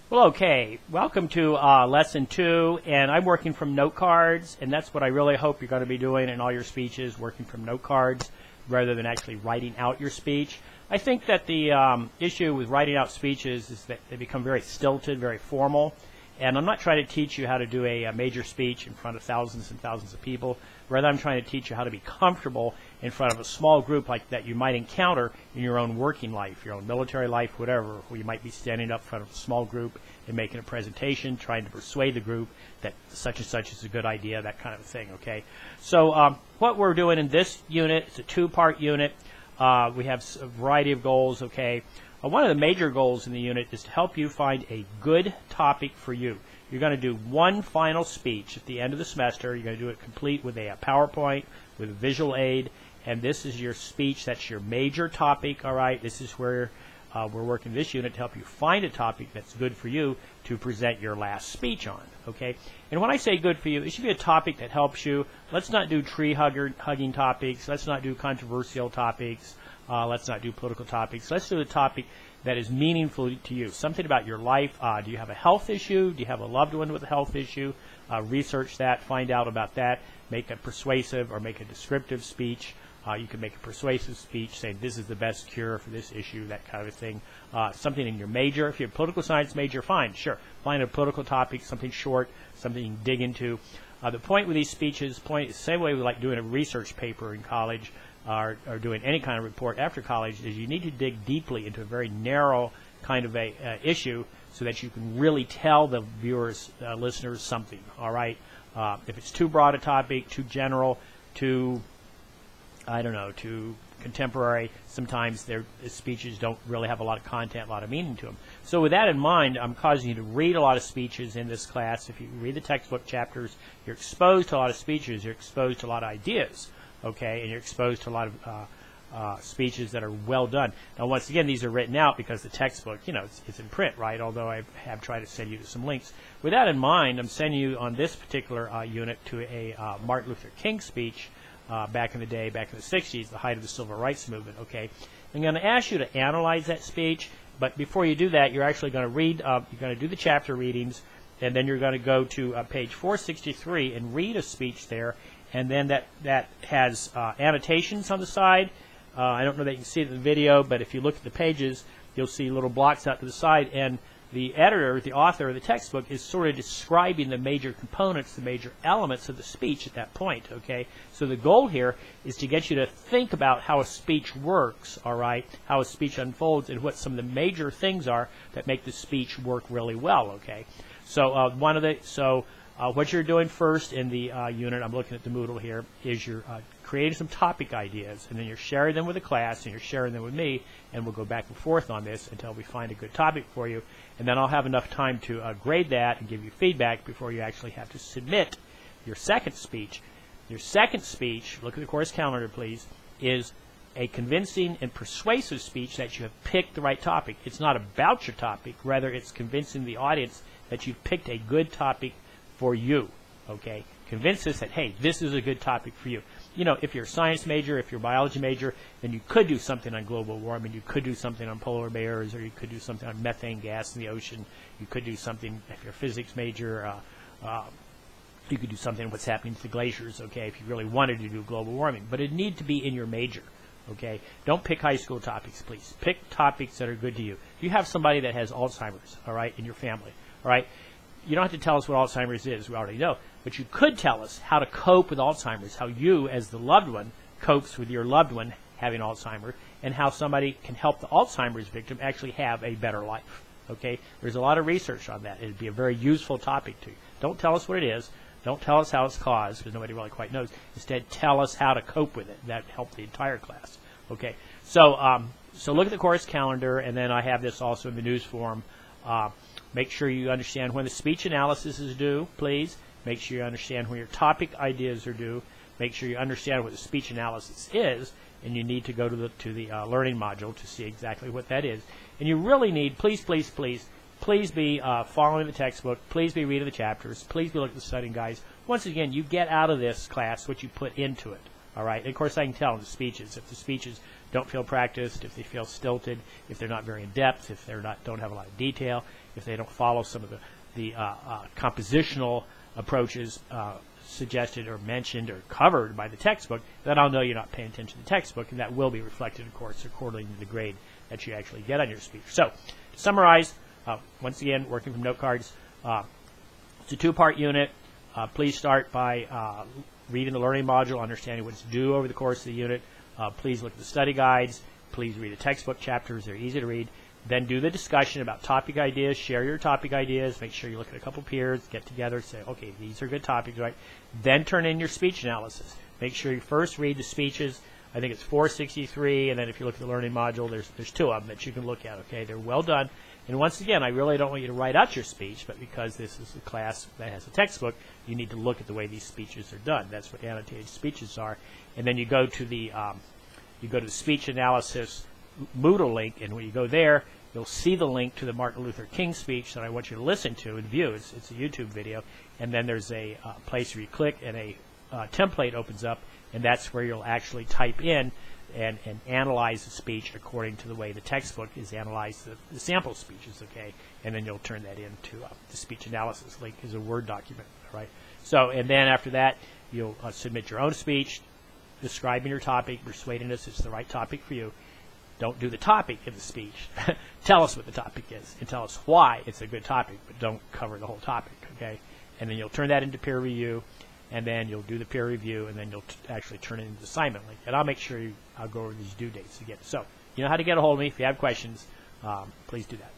Well, okay. Welcome to lesson 2, and I'm working from note cards, and that's what I really hope you're going to be doing in all your speeches, working from note cards rather than actually writing out your speech. I think that the issue with writing out speeches is that they become very stilted, very formal, and I'm not trying to teach you how to do a major speech in front of thousands and thousands of people. Rather, I'm trying to teach you how to be comfortable in front of a small group like that you might encounter in your own working life, your own military life, whatever, where you might be standing up in front of a small group and making a presentation, trying to persuade the group that such and such is a good idea, that kind of thing, okay? So what we're doing in this unit, it's a 2-part unit. We have a variety of goals, okay? One of the major goals in the unit is to help you find a good topic for you. You're going to do one final speech at the end of the semester. You're going to do it complete with a PowerPoint, with a visual aid, and this is your speech. That's your major topic, all right? This is where we're working this unit to help you find a topic that's good for you to present your last speech on, okay? And when I say good for you, it should be a topic that helps you. Let's not do tree-hugging topics. Let's not do controversial topics. Let's not do political topics. Let's do a topic that is meaningful to you, something about your life. Do you have a health issue? Do you have a loved one with a health issue? Research that, find out about that, make a persuasive or make a descriptive speech. You can make a persuasive speech saying this is the best cure for this issue, that kind of thing. Something in your major. If you're a political science major, fine, sure. Find a political topic, something short, something you can dig into. The point with these speeches, the same way we like doing a research paper in college, or doing any kind of report after college, is you need to dig deeply into a very narrow kind of a issue so that you can really tell the viewers, listeners something, all right? If it's too broad a topic, too general, too, I don't know, too contemporary, sometimes their speeches don't really have a lot of content, a lot of meaning to them. So with that in mind, I'm causing you to read a lot of speeches in this class. If you read the textbook chapters, you're exposed to a lot of speeches, you're exposed to a lot of ideas. Okay, and you're exposed to a lot of speeches that are well done. Now, once again, these are written out because the textbook, you know, it's in print, right? Although I have tried to send you to some links. With that in mind, I'm sending you on this particular unit to a Martin Luther King speech back in the day, back in the 60s, the height of the Civil Rights Movement, okay? I'm going to ask you to analyze that speech, but before you do that, you're actually going to read, you're going to do the chapter readings, and then you're going to go to page 463 and read a speech there. And then that has annotations on the side. I don't know that you can see it in the video, but if you look at the pages, you'll see little blocks out to the side. And the editor, the author of the textbook, is sort of describing the major components, the major elements of the speech at that point, okay? So the goal here is to get you to think about how a speech works, all right, how a speech unfolds, and what some of the major things are that make the speech work really well, okay? So what you're doing first in the unit, I'm looking at the Moodle here, is you're creating some topic ideas, and then you're sharing them with the class, and you're sharing them with me, and we'll go back and forth on this until we find a good topic for you, and then I'll have enough time to grade that and give you feedback before you actually have to submit your second speech. Your second speech, look at the course calendar, please, is a convincing and persuasive speech that you have picked the right topic. It's not about your topic, rather it's convincing the audience that you've picked a good topic for you, okay? Convince us that, hey, this is a good topic for you. You know, if you're a science major, if you're a biology major, then you could do something on global warming, you could do something on polar bears, or you could do something on methane gas in the ocean, you could do something, if you're a physics major, you could do something on what's happening to the glaciers, okay, if you really wanted to do global warming. But it needs to be in your major, okay? Don't pick high school topics, please. Pick topics that are good to you. If you have somebody that has Alzheimer's, all right, in your family, all right, you don't have to tell us what Alzheimer's is. We already know. But you could tell us how to cope with Alzheimer's, how you, as the loved one, copes with your loved one having Alzheimer's, and how somebody can help the Alzheimer's victim actually have a better life. Okay? There's a lot of research on that. It would be a very useful topic to you. Don't tell us what it is. Don't tell us how it's caused, because nobody really quite knows. Instead, tell us how to cope with it. That would help the entire class. Okay? So look at the course calendar, and then I have this also in the news form. Make sure you understand when the speech analysis is due, please. Make sure you understand when your topic ideas are due. Make sure you understand what the speech analysis is, and you need to go to the learning module to see exactly what that is. And you really need, please be following the textbook. Please be reading the chapters. Please be looking at the studying guides. Once again, you get out of this class what you put into it. All right. And of course, I can tell in the speeches if the speeches don't feel practiced, if they feel stilted, if they're not very in depth, if they're not don't have a lot of detail, if they don't follow some of the compositional approaches suggested or mentioned or covered by the textbook, then I'll know you're not paying attention to the textbook, and that will be reflected, of course, according to the grade that you actually get on your speech. So, to summarize, once again, working from note cards, it's a two-part unit. Please start by reading the learning module, understanding what it's due over the course of the unit. Please look at the study guides. Please read the textbook chapters. They're easy to read. Then do the discussion about topic ideas. Share your topic ideas. Make sure you look at a couple peers. Get together. Say, okay, these are good topics, right? Then turn in your speech analysis. Make sure you first read the speeches. I think it's 463, and then if you look at the learning module, there's two of them that you can look at, okay? They're well done. And once again, I really don't want you to write out your speech, but because this is a class that has a textbook, you need to look at the way these speeches are done. That's what annotated speeches are. And then you go to the speech analysis Moodle link, and when you go there, you'll see the link to the Martin Luther King speech that I want you to listen to and view. It's a YouTube video, and then there's a place where you click, and a template opens up, and that's where you'll actually type in and analyze the speech according to the way the textbook is analyzed, the sample speeches, okay? And then you'll turn that into the speech analysis link is a Word document, all right? So, and then after that, you'll submit your own speech, describing your topic, persuading us it's the right topic for you. Don't do the topic in the speech. Tell us what the topic is and tell us why it's a good topic, but don't cover the whole topic, okay? And then you'll turn that into peer review, and then you'll do the peer review, and then you'll actually turn it into the assignment link. And I'll make sure I'll go over these due dates again. So you know how to get a hold of me. If you have questions, please do that.